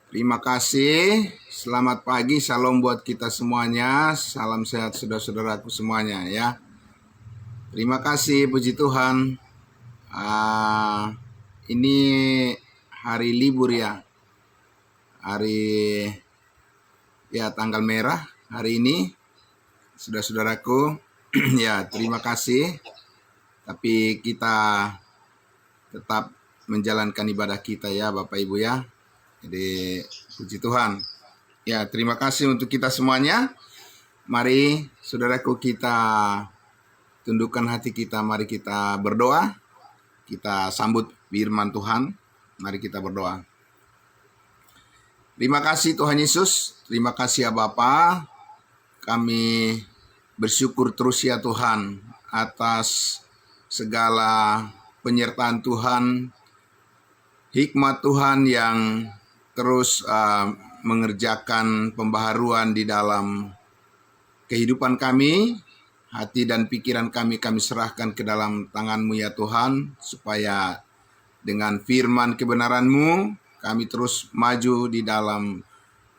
Terima kasih. Selamat pagi, salam buat kita semuanya. Salam sehat saudara-saudaraku semuanya ya. Terima kasih, puji Tuhan. Ini hari libur ya. Hari ya tanggal merah hari ini. Saudara-saudaraku, ya terima kasih. Tapi kita tetap menjalankan ibadah kita ya Bapak Ibu ya. Jadi puji Tuhan. Ya, terima kasih untuk kita semuanya. Mari saudaraku kita tundukkan hati kita, mari kita berdoa. Kita sambut firman Tuhan. Mari kita berdoa. Terima kasih Tuhan Yesus, terima kasih ya Bapa. Kami bersyukur terus ya Tuhan atas segala penyertaan Tuhan, hikmat Tuhan yang terus mengerjakan pembaharuan di dalam kehidupan kami, hati dan pikiran kami serahkan ke dalam tangan-Mu ya Tuhan, supaya dengan firman kebenaran-Mu kami terus maju di dalam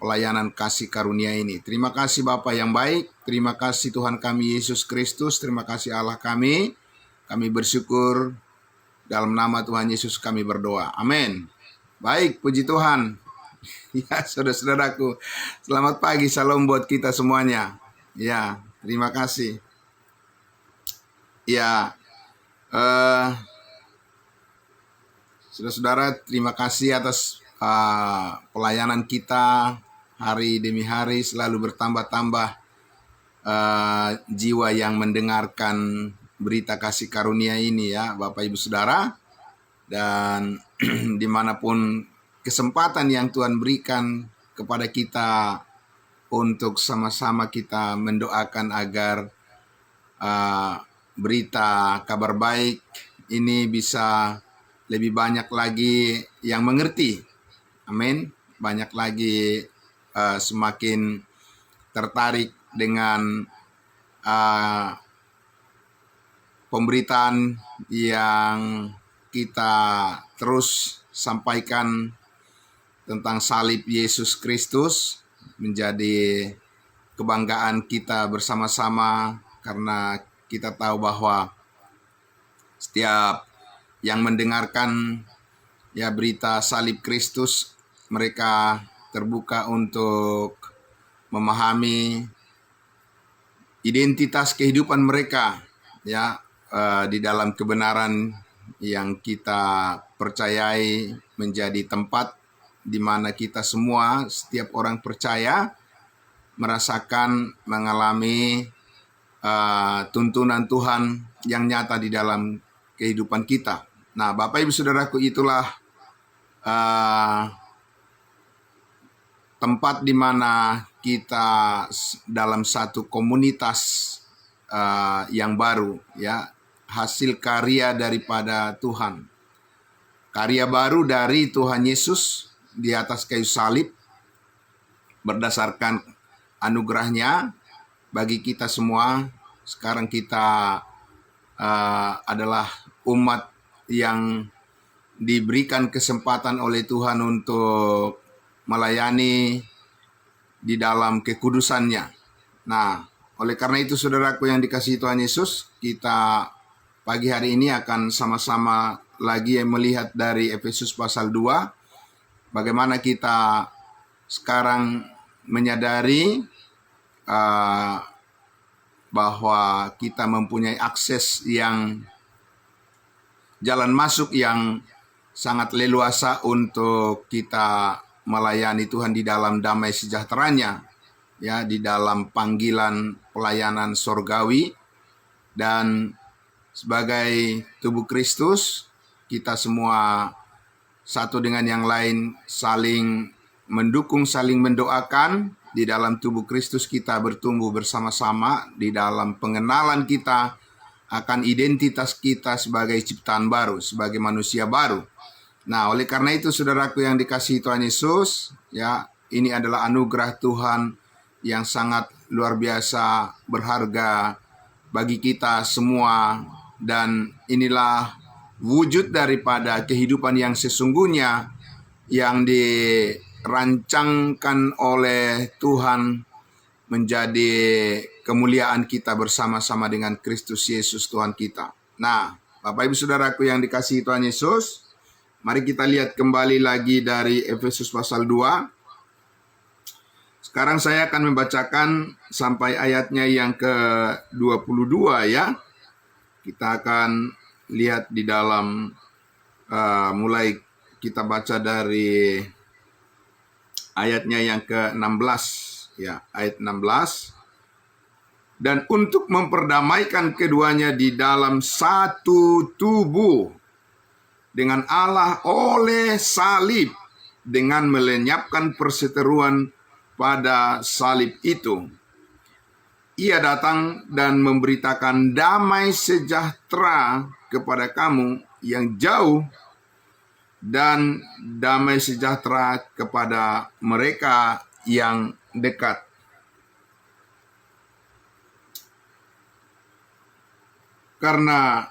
pelayanan kasih karunia ini. Terima kasih Bapa yang baik, terima kasih Tuhan kami Yesus Kristus, terima kasih Allah kami. Kami bersyukur dalam nama Tuhan Yesus kami berdoa. Amin. Baik, puji Tuhan. Ya, saudara-saudaraku, selamat pagi, salam buat kita semuanya. Ya, terima kasih. Ya, saudara-saudara, terima kasih atas pelayanan kita hari demi hari, selalu bertambah-tambah jiwa yang mendengarkan berita kasih karunia ini ya Bapak Ibu Saudara. Dan dimanapun kesempatan yang Tuhan berikan kepada kita untuk sama-sama kita mendoakan agar berita kabar baik ini bisa lebih banyak lagi yang mengerti. Amin. Banyak lagi semakin tertarik dengan pemberitaan yang kita terus sampaikan tentang salib Yesus Kristus, menjadi kebanggaan kita bersama-sama, karena kita tahu bahwa setiap yang mendengarkan ya berita salib Kristus, mereka terbuka untuk memahami identitas kehidupan mereka ya di dalam kebenaran yang kita percayai menjadi tempat di mana kita semua, setiap orang percaya, merasakan, mengalami tuntunan Tuhan yang nyata di dalam kehidupan kita. Nah, Bapak Ibu Saudaraku, itulah tempat di mana kita dalam satu komunitas yang baru ya, hasil karya daripada Tuhan. Karya baru dari Tuhan Yesus di atas kayu salib, berdasarkan anugerahnya bagi kita semua. Sekarang kita adalah umat yang diberikan kesempatan oleh Tuhan untuk melayani di dalam kekudusannya. Nah, oleh karena itu saudaraku yang dikasihi Tuhan Yesus, kita pagi hari ini akan sama-sama lagi melihat dari Efesus pasal 2, bagaimana kita sekarang menyadari bahwa kita mempunyai akses yang jalan masuk yang sangat leluasa untuk kita melayani Tuhan di dalam damai sejahteranya, ya, di dalam panggilan pelayanan sorgawi. Dan sebagai tubuh Kristus, kita semua satu dengan yang lain saling mendukung, saling mendoakan. Di dalam tubuh Kristus kita bertumbuh bersama-sama di dalam pengenalan kita akan identitas kita sebagai ciptaan baru, sebagai manusia baru. Nah, oleh karena itu saudaraku yang dikasihi Tuhan Yesus, ya, ini adalah anugerah Tuhan yang sangat luar biasa, berharga bagi kita semua, dan inilah wujud daripada kehidupan yang sesungguhnya yang dirancangkan oleh Tuhan menjadi kemuliaan kita bersama-sama dengan Kristus Yesus Tuhan kita. Nah, Bapak Ibu Saudaraku yang dikasihi Tuhan Yesus, mari kita lihat kembali lagi dari Efesus pasal 2. Sekarang saya akan membacakan sampai ayatnya yang ke-22 ya. Kita akan lihat di dalam mulai kita baca dari ayatnya yang ke-16 ya, ayat 16. Dan untuk memperdamaikan keduanya di dalam satu tubuh dengan Allah oleh salib, dengan melenyapkan perseteruan pada salib itu. Ia datang dan memberitakan damai sejahtera kepada kamu yang jauh dan damai sejahtera kepada mereka yang dekat. Karena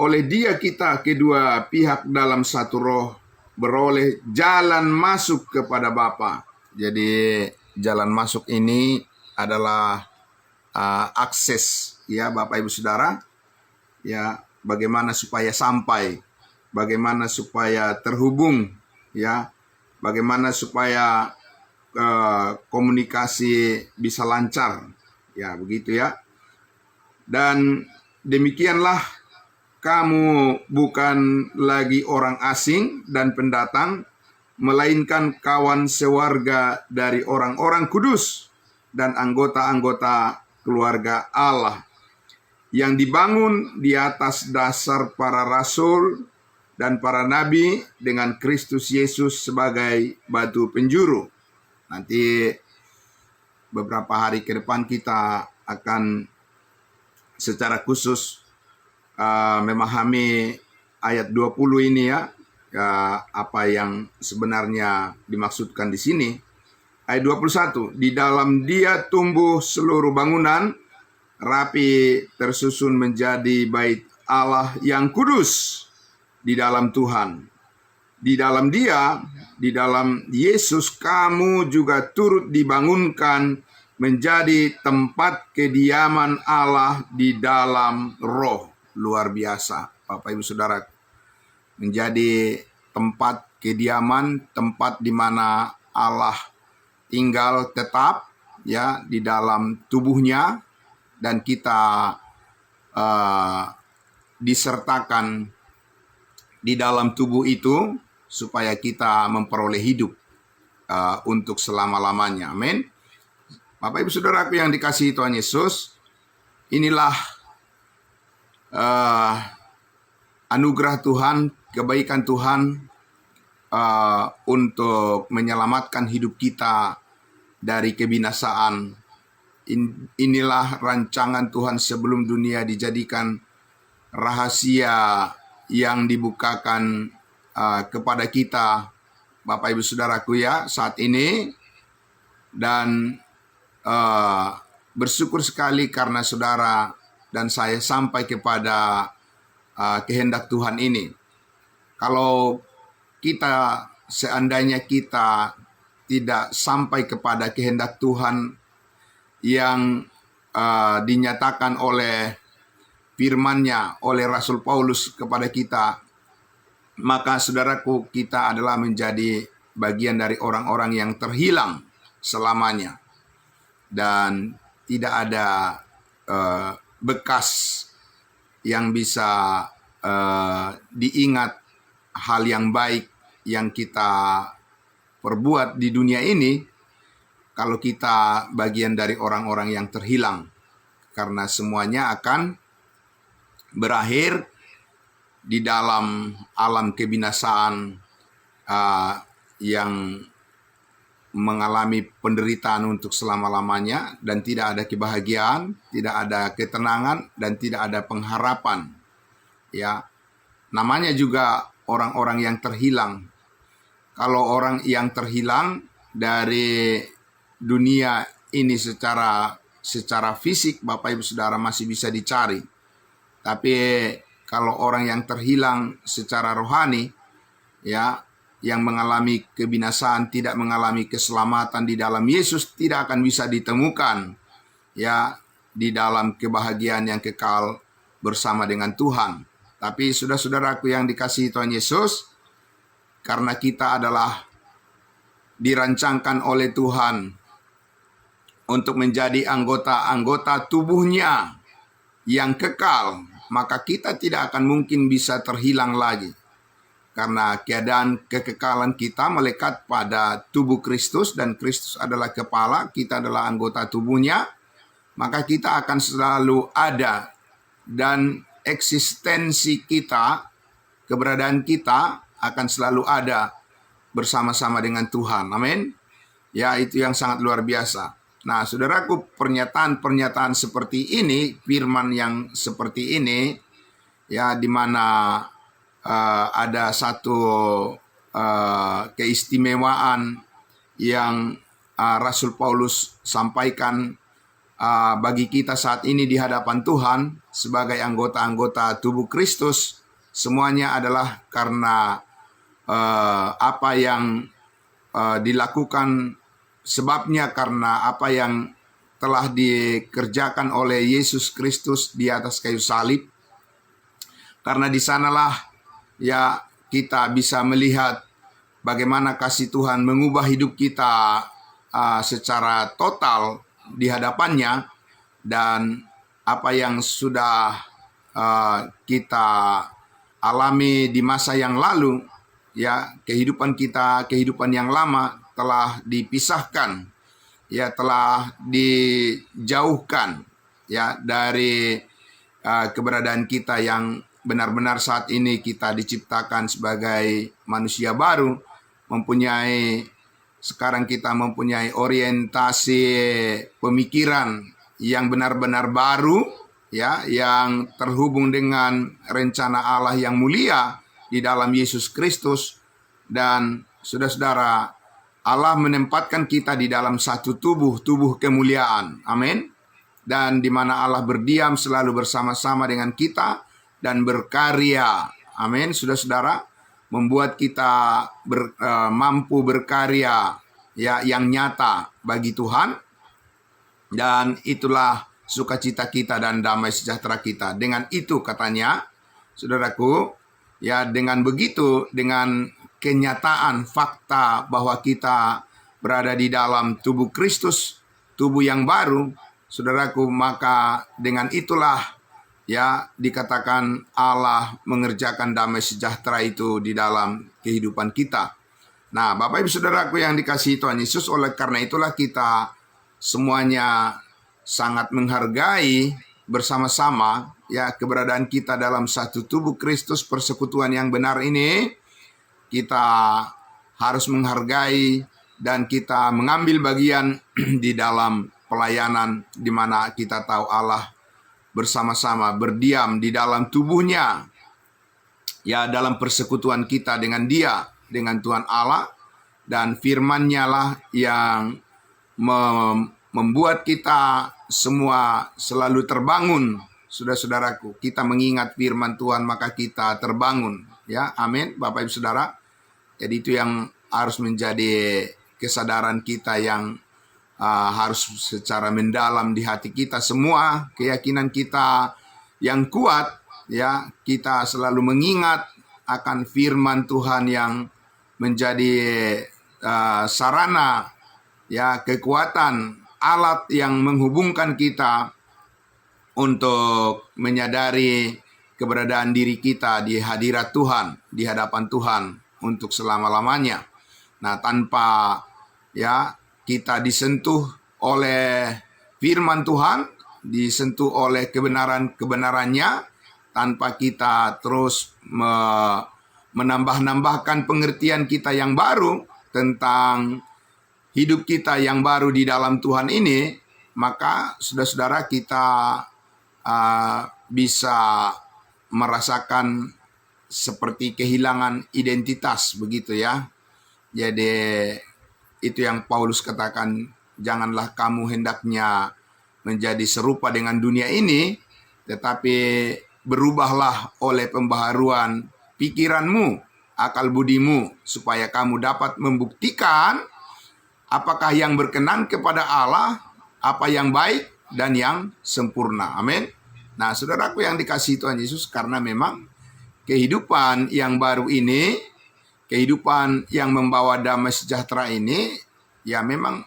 oleh Dia kita kedua pihak dalam satu roh beroleh jalan masuk kepada Bapa. Jadi jalan masuk ini adalah akses ya Bapak Ibu Saudara, ya bagaimana supaya sampai, bagaimana supaya terhubung, ya bagaimana supaya komunikasi bisa lancar, ya begitu ya. Dan demikianlah kamu bukan lagi orang asing dan pendatang, melainkan kawan sewarga dari orang-orang kudus dan anggota-anggota keluarga Allah yang dibangun di atas dasar para rasul dan para nabi dengan Kristus Yesus sebagai batu penjuru. Nanti beberapa hari ke depan kita akan secara khusus memahami ayat 20 ini ya, apa yang sebenarnya dimaksudkan di sini. Ayat 21, di dalam Dia tumbuh seluruh bangunan rapi tersusun menjadi bait Allah yang kudus di dalam Tuhan. Di dalam Dia, di dalam Yesus kamu juga turut dibangunkan menjadi tempat kediaman Allah di dalam Roh. Luar biasa, Bapak Ibu Saudara. Menjadi tempat kediaman, tempat di mana Allah tinggal tetap ya di dalam tubuhnya, dan kita disertakan di dalam tubuh itu supaya kita memperoleh hidup untuk selama-lamanya. Amin. Bapak Ibu Saudaraku yang dikasihi Tuhan Yesus, inilah anugerah Tuhan, kebaikan Tuhan untuk menyelamatkan hidup kita dari kebinasaan. Inilah rancangan Tuhan sebelum dunia dijadikan rahasia yang dibukakan kepada kita, Bapak Ibu Saudaraku ya, saat ini. Dan bersyukur sekali karena saudara dan saya sampai kepada kehendak Tuhan ini. Kalau kita seandainya kita tidak sampai kepada kehendak Tuhan yang dinyatakan oleh firman-Nya oleh Rasul Paulus kepada kita, maka saudaraku, kita adalah menjadi bagian dari orang-orang yang terhilang selamanya. Dan tidak ada bekas yang bisa diingat hal yang baik yang kita perbuat di dunia ini kalau kita bagian dari orang-orang yang terhilang, karena semuanya akan berakhir di dalam alam kebinasaan yang mengalami penderitaan untuk selama-lamanya, dan tidak ada kebahagiaan, tidak ada ketenangan, dan tidak ada pengharapan. Ya, namanya juga orang-orang yang terhilang. Kalau orang yang terhilang dari dunia ini secara fisik, Bapak Ibu Saudara, masih bisa dicari. Tapi kalau orang yang terhilang secara rohani, ya yang mengalami kebinasaan, tidak mengalami keselamatan di dalam Yesus, tidak akan bisa ditemukan ya di dalam kebahagiaan yang kekal bersama dengan Tuhan. Tapi saudara-saudaraku yang dikasihi Tuhan Yesus, karena kita adalah dirancangkan oleh Tuhan untuk menjadi anggota-anggota tubuhnya yang kekal, maka kita tidak akan mungkin bisa terhilang lagi. Karena keadaan kekekalan kita melekat pada tubuh Kristus, dan Kristus adalah kepala, kita adalah anggota tubuhnya, maka kita akan selalu ada, dan eksistensi kita, keberadaan kita akan selalu ada bersama-sama dengan Tuhan. Amin. Ya, itu yang sangat luar biasa. Nah, saudaraku, pernyataan-pernyataan seperti ini, firman yang seperti ini, ya, di mana ada satu keistimewaan yang Rasul Paulus sampaikan bagi kita saat ini di hadapan Tuhan sebagai anggota-anggota tubuh Kristus. Semuanya adalah karena apa yang dilakukan, sebabnya karena apa yang telah dikerjakan oleh Yesus Kristus di atas kayu salib. Karena di sanalah ya kita bisa melihat bagaimana kasih Tuhan mengubah hidup kita secara total di hadapannya, dan apa yang sudah kita alami di masa yang lalu, ya, kehidupan kita, kehidupan yang lama telah dipisahkan, ya, telah dijauhkan ya dari keberadaan kita yang benar-benar saat ini kita diciptakan sebagai manusia baru, sekarang kita mempunyai orientasi pemikiran yang benar-benar baru, ya, yang terhubung dengan rencana Allah yang mulia di dalam Yesus Kristus. Dan saudara-saudara, Allah menempatkan kita di dalam satu tubuh kemuliaan. Amin. Dan di mana Allah berdiam selalu bersama-sama dengan kita dan berkarya. Amin. Saudara-saudara, membuat kita mampu berkarya ya yang nyata bagi Tuhan, dan itulah sukacita kita dan damai sejahtera kita. Dengan itu katanya, saudaraku, ya, dengan begitu, dengan kenyataan fakta bahwa kita berada di dalam tubuh Kristus, tubuh yang baru, saudaraku, maka dengan itulah ya dikatakan Allah mengerjakan damai sejahtera itu di dalam kehidupan kita. Nah, Bapak Ibu Saudaraku yang dikasihi Tuhan Yesus, oleh karena itulah kita semuanya sangat menghargai bersama-sama ya keberadaan kita dalam satu tubuh Kristus, persekutuan yang benar ini. Kita harus menghargai dan kita mengambil bagian di dalam pelayanan di mana kita tahu Allah bersama-sama berdiam di dalam tubuhnya, ya, dalam persekutuan kita dengan Dia, dengan Tuhan Allah, dan firman-Nya lah yang membuat kita semua selalu terbangun. Saudara-saudaraku, kita mengingat firman Tuhan maka kita terbangun, ya, amin, Bapak Ibu Saudara. Jadi itu yang harus menjadi kesadaran kita yang harus secara mendalam di hati kita semua, keyakinan kita yang kuat, ya, kita selalu mengingat akan firman Tuhan yang menjadi sarana, ya, kekuatan, alat yang menghubungkan kita untuk menyadari keberadaan diri kita di hadirat Tuhan, di hadapan Tuhan untuk selama-lamanya. Nah, tanpa ya kita disentuh oleh firman Tuhan, disentuh oleh kebenaran-kebenarannya, tanpa kita terus menambah-nambahkan pengertian kita yang baru tentang hidup kita yang baru di dalam Tuhan ini, maka saudara-saudara kita bisa merasakan seperti kehilangan identitas, begitu ya. Jadi itu yang Paulus katakan, janganlah kamu hendaknya menjadi serupa dengan dunia ini, tetapi berubahlah oleh pembaharuan pikiranmu akal budimu, supaya kamu dapat membuktikan apakah yang berkenan kepada Allah, apa yang baik dan yang sempurna. Amin. Nah, saudaraku yang dikasihi Tuhan Yesus, karena memang kehidupan yang baru ini, kehidupan yang membawa damai sejahtera ini, ya memang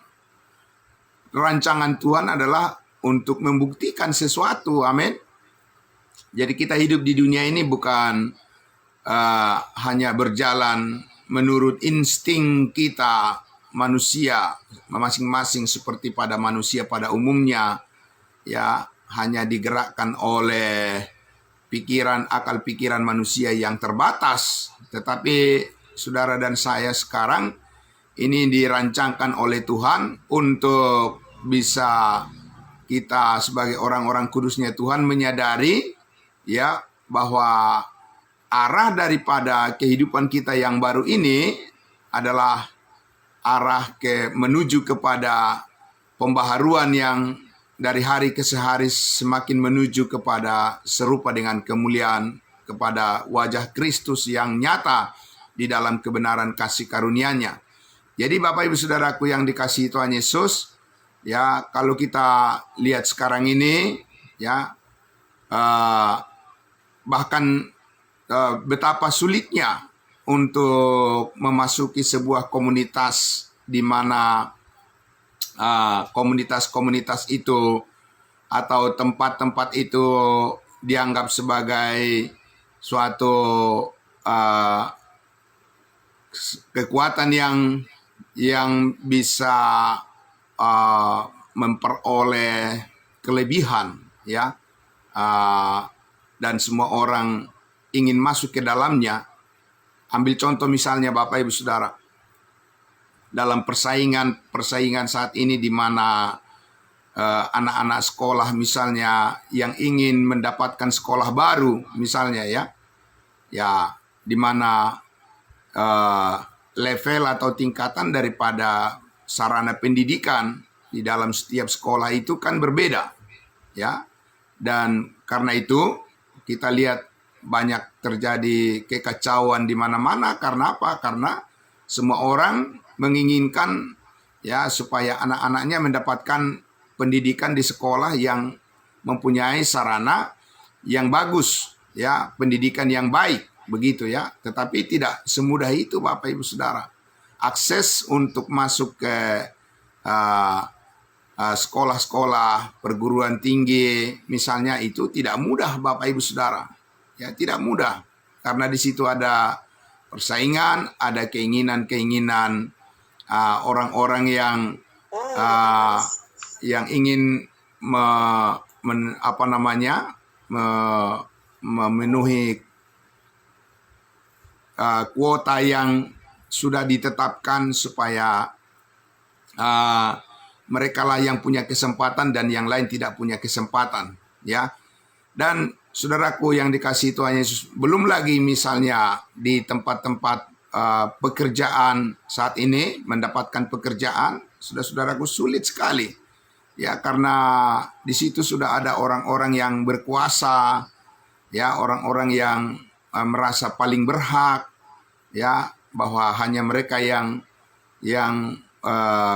rancangan Tuhan adalah untuk membuktikan sesuatu. Amin. Jadi kita hidup di dunia ini bukan hanya berjalan menurut insting kita manusia masing-masing seperti pada manusia pada umumnya, ya hanya digerakkan oleh akal pikiran manusia yang terbatas. Tetapi saudara dan saya sekarang ini dirancangkan oleh Tuhan untuk bisa kita sebagai orang-orang kudusnya Tuhan menyadari ya bahwa arah daripada kehidupan kita yang baru ini adalah arah menuju kepada pembaharuan yang dari hari ke hari semakin menuju kepada serupa dengan kemuliaan kepada wajah Kristus yang nyata di dalam kebenaran kasih karunia-Nya. Jadi Bapak Ibu Saudaraku yang dikasihi Tuhan Yesus, ya kalau kita lihat sekarang ini, ya bahkan betapa sulitnya untuk memasuki sebuah komunitas di mana komunitas-komunitas itu atau tempat-tempat itu dianggap sebagai suatu kekuatan yang bisa memperoleh kelebihan, ya, dan semua orang ingin masuk ke dalamnya. Ambil contoh misalnya Bapak Ibu Saudara, dalam persaingan saat ini di mana anak-anak sekolah misalnya yang ingin mendapatkan sekolah baru misalnya, ya di mana level atau tingkatan daripada sarana pendidikan di dalam setiap sekolah itu kan berbeda, ya. Dan karena itu kita lihat banyak terjadi kekacauan di mana-mana. Karena apa? Karena semua orang menginginkan ya supaya anak-anaknya mendapatkan pendidikan di sekolah yang mempunyai sarana yang bagus, ya, pendidikan yang baik, begitu ya. Tetapi tidak semudah itu Bapak Ibu Saudara. Akses untuk masuk ke sekolah-sekolah perguruan tinggi misalnya itu tidak mudah Bapak Ibu Saudara. Ya, tidak mudah karena di situ ada persaingan, ada keinginan-keinginan orang-orang yang ingin memenuhi kuota yang sudah ditetapkan supaya mereka lah yang punya kesempatan dan yang lain tidak punya kesempatan, ya. Dan saudaraku yang dikasihi Tuhan Yesus, belum lagi misalnya di tempat-tempat pekerjaan saat ini, mendapatkan pekerjaan sudah saudaraku sulit sekali, ya, karena di situ sudah ada orang-orang yang berkuasa, ya, orang-orang yang merasa paling berhak, ya, bahwa hanya mereka yang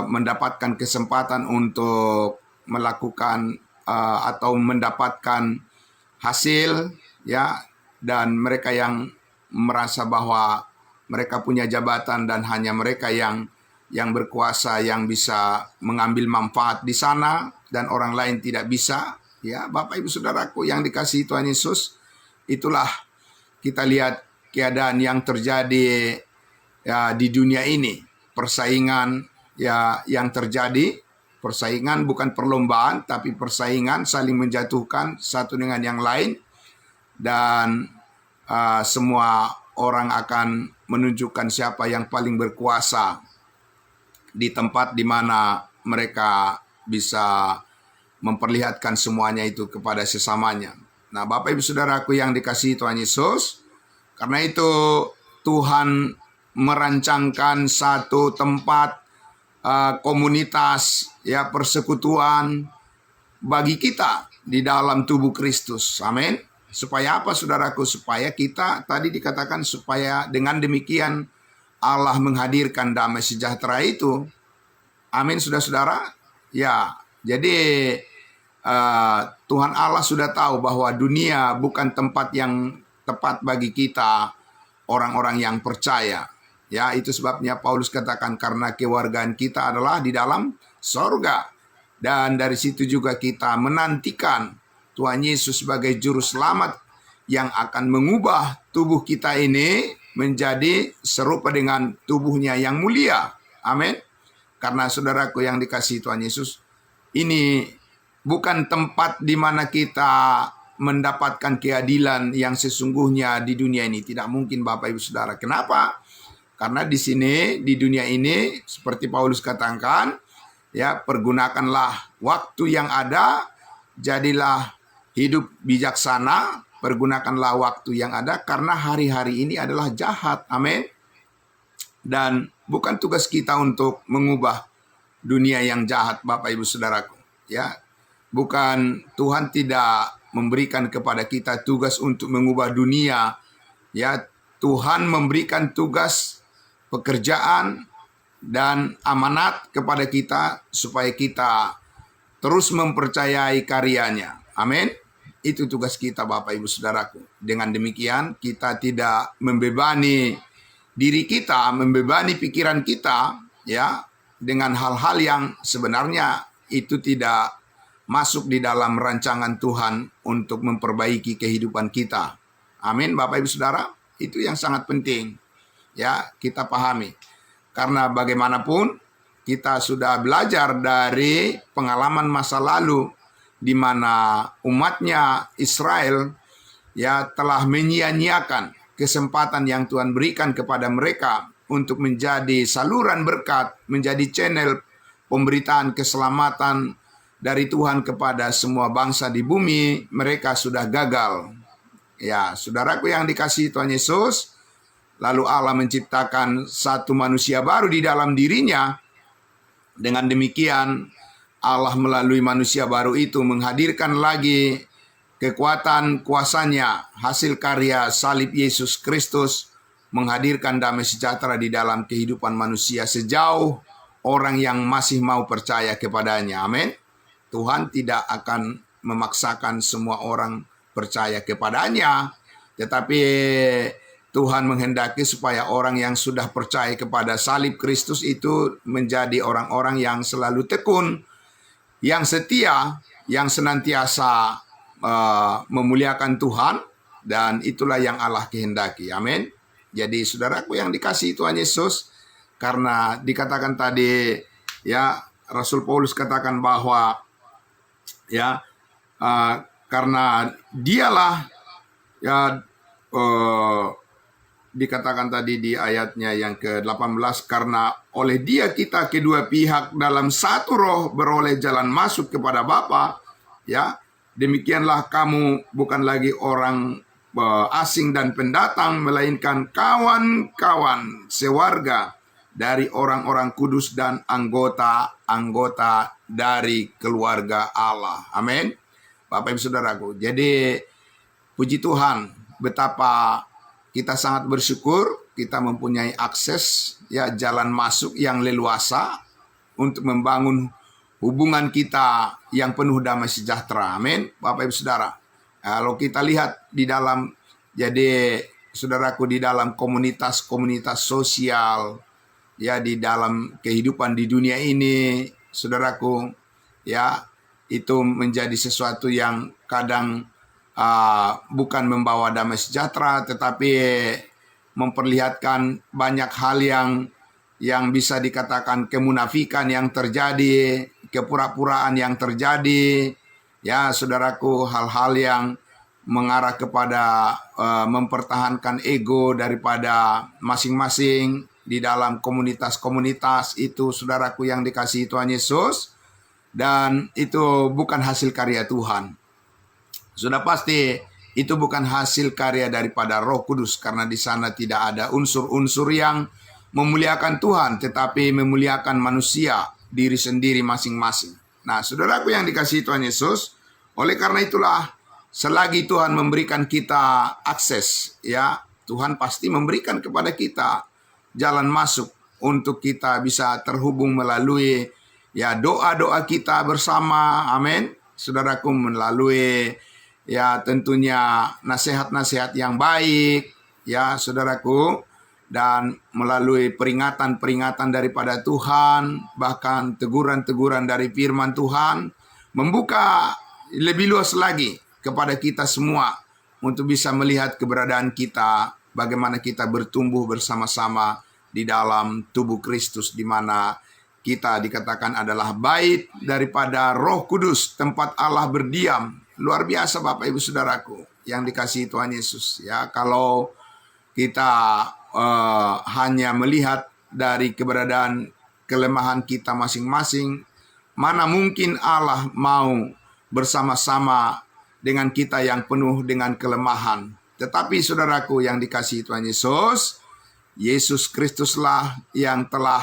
mendapatkan kesempatan untuk melakukan atau mendapatkan hasil, ya, dan mereka yang merasa bahwa mereka punya jabatan dan hanya mereka yang berkuasa yang bisa mengambil manfaat di sana dan orang lain tidak bisa, ya. Bapak Ibu Saudaraku yang dikasihi Tuhan Yesus, itulah kita lihat keadaan yang terjadi ya di dunia ini. Persaingan ya yang terjadi, persaingan bukan perlombaan tapi persaingan saling menjatuhkan satu dengan yang lain, dan semua orang akan menunjukkan siapa yang paling berkuasa di tempat di mana mereka bisa memperlihatkan semuanya itu kepada sesamanya. Nah, Bapak Ibu Saudaraku yang dikasihi Tuhan Yesus, karena itu Tuhan merancangkan satu tempat komunitas, persekutuan bagi kita di dalam tubuh Kristus. Amin. Supaya apa saudaraku? Supaya kita, tadi dikatakan supaya dengan demikian Allah menghadirkan damai sejahtera itu. Amin, saudara-saudara. Ya, jadi Tuhan Allah sudah tahu bahwa dunia bukan tempat yang tepat bagi kita, orang-orang yang percaya. Ya, itu sebabnya Paulus katakan karena kewargaan kita adalah di dalam sorga. Dan dari situ juga kita menantikan Tuhan Yesus sebagai juru selamat yang akan mengubah tubuh kita ini menjadi serupa dengan tubuhnya yang mulia. Amin. Karena saudaraku yang dikasihi Tuhan Yesus, ini bukan tempat di mana kita mendapatkan keadilan yang sesungguhnya di dunia ini. Tidak mungkin Bapak Ibu Saudara. Kenapa? Karena di sini, di dunia ini, seperti Paulus katakan, ya, pergunakanlah waktu yang ada, jadilah hidup bijaksana, pergunakanlah waktu yang ada, karena hari-hari ini adalah jahat. Amin. Dan bukan tugas kita untuk mengubah dunia yang jahat, Bapak Ibu Saudaraku. Ya, bukan, Tuhan tidak memberikan kepada kita tugas untuk mengubah dunia. Ya, Tuhan memberikan tugas, pekerjaan, dan amanat kepada kita supaya kita terus mempercayai karyanya. Amin. Itu tugas kita Bapak Ibu Saudaraku. Dengan demikian kita tidak membebani diri kita, membebani pikiran kita, ya, dengan hal-hal yang sebenarnya itu tidak masuk di dalam rancangan Tuhan untuk memperbaiki kehidupan kita. Amin Bapak Ibu Saudara. Itu yang sangat penting, ya, kita pahami. Karena bagaimanapun kita sudah belajar dari pengalaman masa lalu di mana umatnya Israel, ya, telah menyia-nyiakan kesempatan yang Tuhan berikan kepada mereka untuk menjadi saluran berkat, menjadi channel pemberitaan keselamatan dari Tuhan kepada semua bangsa di bumi. Mereka sudah gagal. Ya, saudaraku yang dikasihi Tuhan Yesus, lalu Allah menciptakan satu manusia baru di dalam dirinya. Dengan demikian, Allah melalui manusia baru itu menghadirkan lagi kekuatan kuasanya, hasil karya salib Yesus Kristus, menghadirkan damai sejahtera di dalam kehidupan manusia sejauh orang yang masih mau percaya kepadanya. Amin. Tuhan tidak akan memaksakan semua orang percaya kepadanya, tetapi Tuhan menghendaki supaya orang yang sudah percaya kepada salib Kristus itu menjadi orang-orang yang selalu tekun, yang setia, yang senantiasa memuliakan Tuhan, dan itulah yang Allah kehendaki. Amin. Jadi saudaraku yang dikasihi Tuhan Yesus, karena dikatakan tadi, ya, Rasul Paulus katakan bahwa, ya, karena dialah, ya, dikatakan tadi di ayatnya yang ke-18, karena oleh dia kita kedua pihak dalam satu roh beroleh jalan masuk kepada Bapa. Ya, demikianlah kamu bukan lagi orang asing dan pendatang, melainkan kawan-kawan sewarga dari orang-orang kudus dan anggota-anggota dari keluarga Allah. Amin. Bapak Ibu Saudaraku, jadi puji Tuhan betapa kita sangat bersyukur kita mempunyai akses, ya, jalan masuk yang leluasa untuk membangun hubungan kita yang penuh damai sejahtera. Amin. Bapak Ibu Saudara, kalau kita lihat di dalam, jadi saudaraku, di dalam komunitas-komunitas sosial, ya, di dalam kehidupan di dunia ini, saudaraku, ya, itu menjadi sesuatu yang kadang bukan membawa damai sejahtera, tetapi memperlihatkan banyak hal yang bisa dikatakan kemunafikan yang terjadi, kepura-puraan yang terjadi, ya, saudaraku, hal-hal yang mengarah kepada mempertahankan ego daripada masing-masing di dalam komunitas-komunitas itu, saudaraku yang dikasihi Tuhan Yesus. Dan itu bukan hasil karya Tuhan. Sudah pasti itu bukan hasil karya daripada Roh Kudus, karena di sana tidak ada unsur-unsur yang memuliakan Tuhan, tetapi memuliakan manusia, diri sendiri masing-masing. Nah, saudaraku yang dikasihi Tuhan Yesus, oleh karena itulah selagi Tuhan memberikan kita akses, ya, Tuhan pasti memberikan kepada kita jalan masuk untuk kita bisa terhubung melalui ya doa-doa kita bersama, amin. Saudaraku, melalui ya tentunya nasihat-nasihat yang baik, ya saudaraku, dan melalui peringatan-peringatan daripada Tuhan, bahkan teguran-teguran dari firman Tuhan, membuka lebih luas lagi kepada kita semua untuk bisa melihat keberadaan kita, bagaimana kita bertumbuh bersama-sama di dalam tubuh Kristus, di mana kita dikatakan adalah bait daripada Roh Kudus, tempat Allah berdiam. Luar biasa Bapak Ibu Saudaraku yang dikasihi Tuhan Yesus. Ya, kalau kita hanya melihat dari keberadaan kelemahan kita masing-masing, mana mungkin Allah mau bersama-sama dengan kita yang penuh dengan kelemahan. Tetapi saudaraku yang dikasihi Tuhan Yesus, Yesus Kristuslah yang telah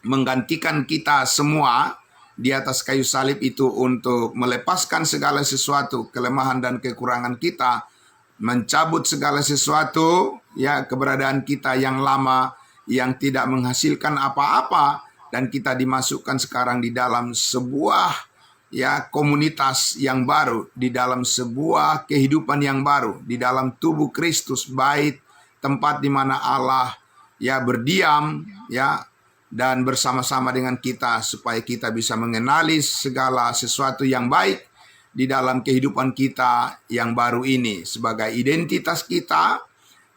menggantikan kita semua di atas kayu salib itu untuk melepaskan segala sesuatu, kelemahan dan kekurangan kita, mencabut segala sesuatu, ya, keberadaan kita yang lama, yang tidak menghasilkan apa-apa, dan kita dimasukkan sekarang di dalam sebuah ya komunitas yang baru, di dalam sebuah kehidupan yang baru, di dalam tubuh Kristus, bait, tempat di mana Allah ya berdiam, ya, dan bersama-sama dengan kita supaya kita bisa mengenali segala sesuatu yang baik di dalam kehidupan kita yang baru ini, sebagai identitas kita,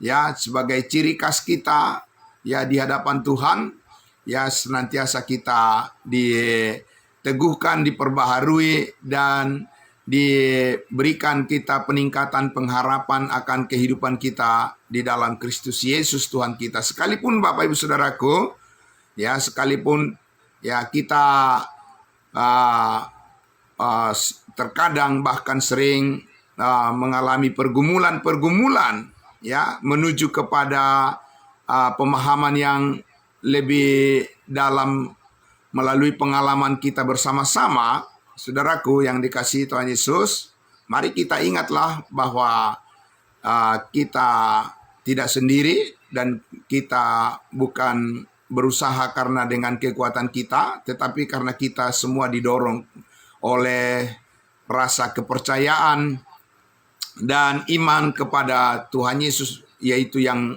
ya, sebagai ciri khas kita, ya, di hadapan Tuhan, ya, senantiasa kita diteguhkan, diperbaharui, dan diberikan kita peningkatan pengharapan akan kehidupan kita di dalam Kristus Yesus Tuhan kita. Sekalipun Bapak Ibu Saudaraku, ya, sekalipun ya kita terkadang bahkan sering mengalami pergumulan-pergumulan, ya, menuju kepada pemahaman yang lebih dalam melalui pengalaman kita bersama-sama. Saudaraku yang dikasihi Tuhan Yesus, mari kita ingatlah bahwa kita tidak sendiri, dan kita bukan berusaha karena dengan kekuatan kita, tetapi karena kita semua didorong oleh rasa kepercayaan dan iman kepada Tuhan Yesus, yaitu yang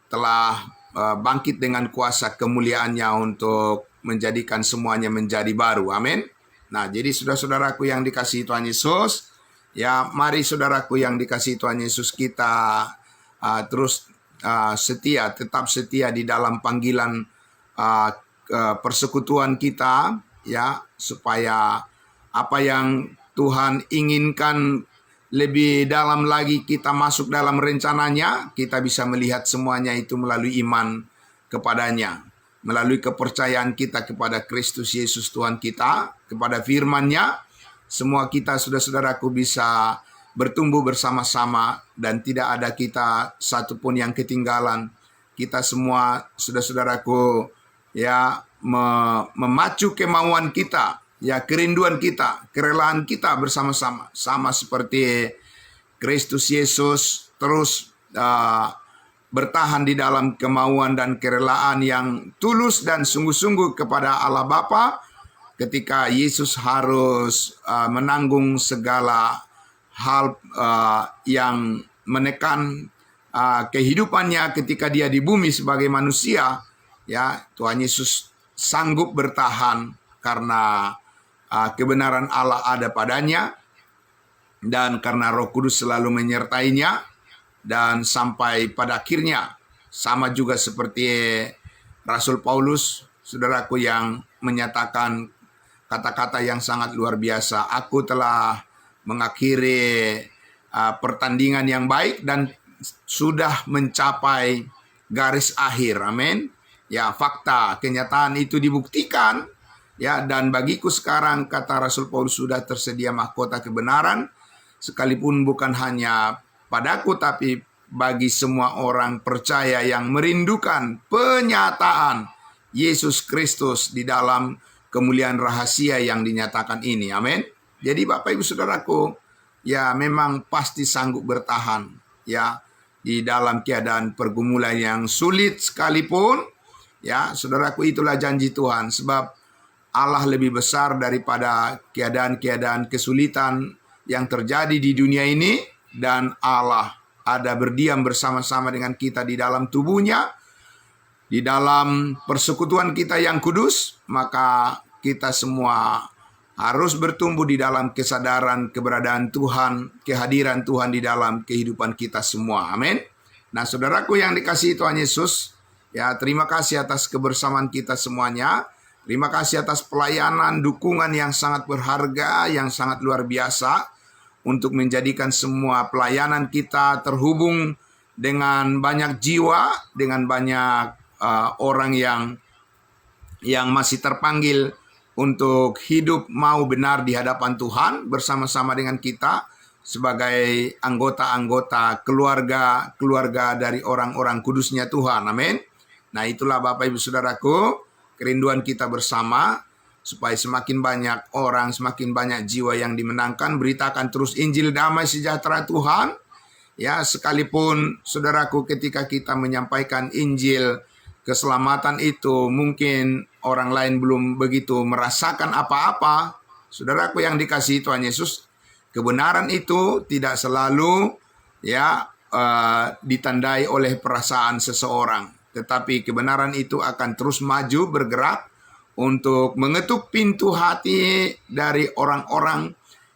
telah bangkit dengan kuasa kemuliaannya untuk menjadikan semuanya menjadi baru. Amin. Nah, jadi saudara-saudaraku yang dikasihi Tuhan Yesus, ya, mari saudaraku yang dikasihi Tuhan Yesus, kita terus setia, tetap setia di dalam panggilan persekutuan kita, ya, supaya apa yang Tuhan inginkan lebih dalam lagi kita masuk dalam rencananya, kita bisa melihat semuanya itu melalui iman kepadanya, melalui kepercayaan kita kepada Kristus Yesus Tuhan kita, kepada firman-Nya. Semua kita, saudara-saudaraku, bisa bertumbuh bersama-sama dan tidak ada kita satupun yang ketinggalan. Kita semua, saudara-saudaraku, ya, memacu kemauan kita, ya, kerinduan kita, kerelaan kita bersama-sama, sama seperti Kristus Yesus terus bertahan di dalam kemauan dan kerelaan yang tulus dan sungguh-sungguh kepada Allah Bapa, ketika Yesus harus menanggung segala hal yang menekan kehidupannya ketika dia di bumi sebagai manusia, ya, Tuhan Yesus sanggup bertahan karena kebenaran Allah ada padanya, dan karena Roh Kudus selalu menyertainya, dan sampai pada akhirnya sama juga seperti Rasul Paulus, saudaraku, yang menyatakan kata-kata yang sangat luar biasa, aku telah mengakhiri pertandingan yang baik dan sudah mencapai garis akhir. Amin. Ya, fakta, kenyataan itu dibuktikan, ya, dan bagiku sekarang, kata Rasul Paulus, sudah tersedia mahkota kebenaran, sekalipun bukan hanya padaku, tapi bagi semua orang percaya yang merindukan penyataan Yesus Kristus di dalam kemuliaan rahasia yang dinyatakan ini. Amin. Jadi Bapak Ibu Saudaraku, ya memang pasti sanggup bertahan ya di dalam keadaan pergumulan yang sulit sekalipun. Ya, saudaraku, itulah janji Tuhan, sebab Allah lebih besar daripada keadaan-keadaan kesulitan yang terjadi di dunia ini, dan Allah ada berdiam bersama-sama dengan kita di dalam tubuhnya, di dalam persekutuan kita yang kudus. Maka kita semua harus bertumbuh di dalam kesadaran keberadaan Tuhan, kehadiran Tuhan di dalam kehidupan kita semua. Amin. Nah, saudaraku yang dikasihi Tuhan Yesus, ya, terima kasih atas kebersamaan kita semuanya. Terima kasih atas pelayanan, dukungan yang sangat berharga, yang sangat luar biasa, untuk menjadikan semua pelayanan kita terhubung dengan banyak jiwa, dengan banyak orang yang masih terpanggil untuk hidup mau benar di hadapan Tuhan bersama-sama dengan kita sebagai anggota-anggota keluarga dari orang-orang kudusnya Tuhan. Amin. Nah, itulah Bapak Ibu Saudaraku, kerinduan kita bersama supaya semakin banyak orang, semakin banyak jiwa yang dimenangkan. Beritakan terus Injil damai sejahtera Tuhan. Ya, sekalipun saudaraku, ketika kita menyampaikan Injil keselamatan itu, mungkin orang lain belum begitu merasakan apa-apa. Saudaraku yang dikasihi Tuhan Yesus, kebenaran itu tidak selalu ditandai oleh perasaan seseorang, tetapi kebenaran itu akan terus maju bergerak untuk mengetuk pintu hati dari orang-orang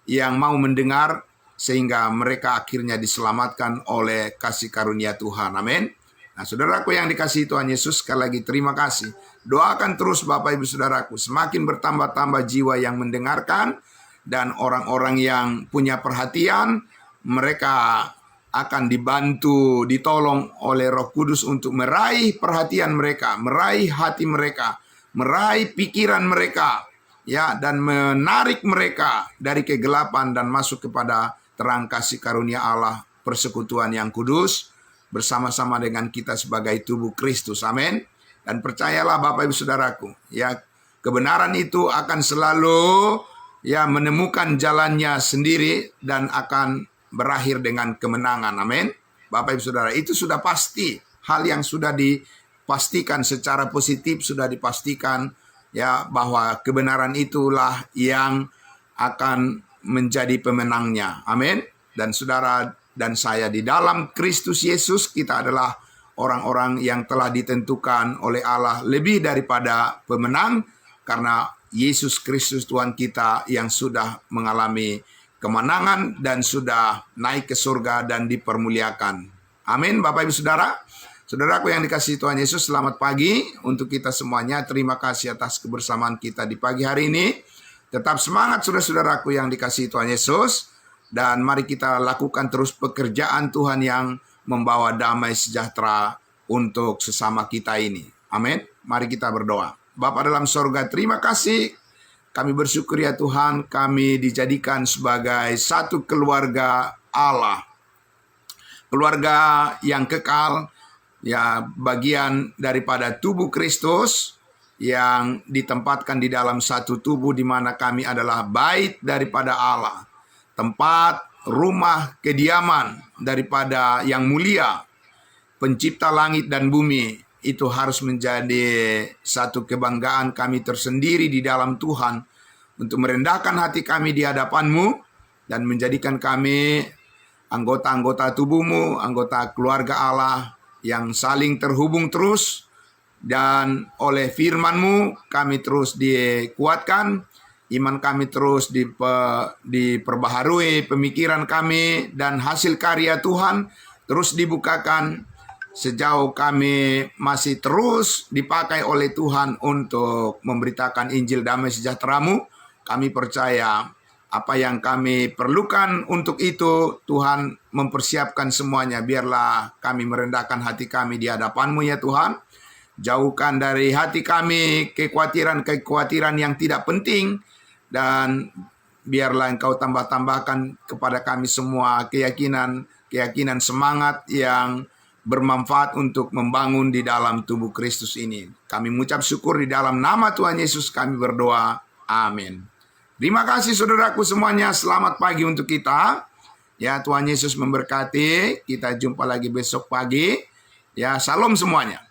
yang mau mendengar, sehingga mereka akhirnya diselamatkan oleh kasih karunia Tuhan. Amin. Nah, saudaraku yang dikasihi Tuhan Yesus, sekali lagi terima kasih. Doakan terus Bapak Ibu Saudaraku, semakin bertambah-tambah jiwa yang mendengarkan, dan orang-orang yang punya perhatian, mereka akan dibantu, ditolong oleh Roh Kudus untuk meraih perhatian mereka, meraih hati mereka, meraih pikiran mereka, ya, dan menarik mereka dari kegelapan dan masuk kepada terang kasih karunia Allah, persekutuan yang kudus bersama-sama dengan kita sebagai tubuh Kristus. Amin. Dan percayalah Bapak Ibu Saudaraku, ya, kebenaran itu akan selalu menemukan jalannya sendiri dan akan berakhir dengan kemenangan. Amin. Bapak Ibu Saudara, itu sudah pasti, hal yang sudah dipastikan secara positif, sudah dipastikan ya, bahwa kebenaran itulah yang akan menjadi pemenangnya. Amin. Dan saudara dan saya di dalam Kristus Yesus, kita adalah orang-orang yang telah ditentukan oleh Allah lebih daripada pemenang, karena Yesus Kristus Tuhan kita yang sudah mengalami kemenangan dan sudah naik ke surga dan dipermuliakan. Amin. Bapak Ibu Saudara, saudaraku yang dikasihi Tuhan Yesus, selamat pagi untuk kita semuanya. Terima kasih atas kebersamaan kita di pagi hari ini. Tetap semangat saudara-saudaraku yang dikasihi Tuhan Yesus, dan mari kita lakukan terus pekerjaan Tuhan yang membawa damai sejahtera untuk sesama kita ini. Amin. Mari kita berdoa. Bapa dalam sorga, terima kasih. Kami bersyukur ya Tuhan, kami dijadikan sebagai satu keluarga Allah. Keluarga yang kekal, ya, bagian daripada tubuh Kristus yang ditempatkan di dalam satu tubuh, di mana kami adalah bait daripada Allah, tempat rumah kediaman daripada yang mulia, pencipta langit dan bumi. Itu harus menjadi satu kebanggaan kami tersendiri di dalam Tuhan, untuk merendahkan hati kami di hadapan-Mu dan menjadikan kami anggota-anggota tubuh-Mu, anggota keluarga Allah yang saling terhubung terus, dan oleh firman-Mu kami terus dikuatkan, iman kami terus diperbaharui, pemikiran kami dan hasil karya Tuhan terus dibukakan, sejauh kami masih terus dipakai oleh Tuhan untuk memberitakan Injil damai sejahtera-Mu. Kami percaya apa yang kami perlukan untuk itu, Tuhan mempersiapkan semuanya. Biarlah kami merendahkan hati kami di hadapan-Mu ya Tuhan. Jauhkan dari hati kami kekhawatiran-kekhawatiran yang tidak penting, dan biarlah Engkau tambah-tambahkan kepada kami semua keyakinan semangat yang bermanfaat untuk membangun di dalam tubuh Kristus ini. Kami mengucap syukur di dalam nama Tuhan Yesus kami berdoa. Amin. Terima kasih saudaraku semuanya. Selamat pagi untuk kita. Ya, Tuhan Yesus memberkati. Kita jumpa lagi besok pagi. Ya, salam semuanya.